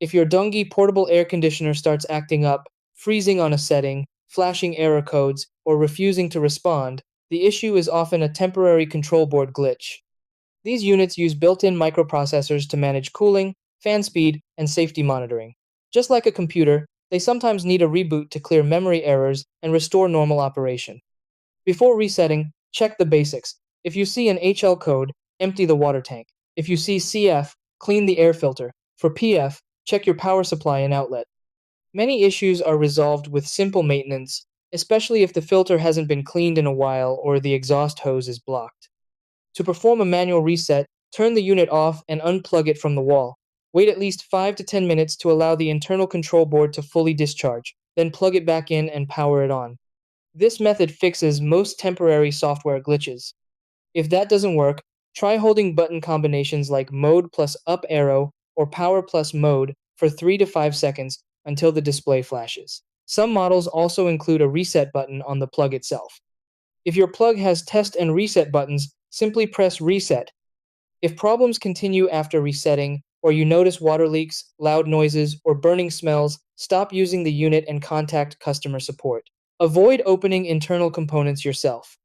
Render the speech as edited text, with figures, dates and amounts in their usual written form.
If your DeLonghi portable air conditioner starts acting up, freezing on a setting, flashing error codes, or refusing to respond, the issue is often a temporary control board glitch. These units use built-in microprocessors to manage cooling, fan speed, and safety monitoring. Just like a computer, they sometimes need a reboot to clear memory errors and restore normal operation. Before resetting, check the basics. If you see an HL code, empty the water tank. If you see CF, clean the air filter. For PF, check your power supply and outlet. Many issues are resolved with simple maintenance, especially if the filter hasn't been cleaned in a while or the exhaust hose is blocked. To perform a manual reset, turn the unit off and unplug it from the wall. Wait at least 5 to 10 minutes to allow the internal control board to fully discharge, then plug it back in and power it on. This method fixes most temporary software glitches. If that doesn't work, try holding button combinations like mode plus up arrow or power plus mode for 3 to 5 seconds until the display flashes. Some models also include a reset button on the plug itself. If your plug has test and reset buttons, simply press reset. If problems continue after resetting, or you notice water leaks, loud noises, or burning smells, stop using the unit and contact customer support. Avoid opening internal components yourself.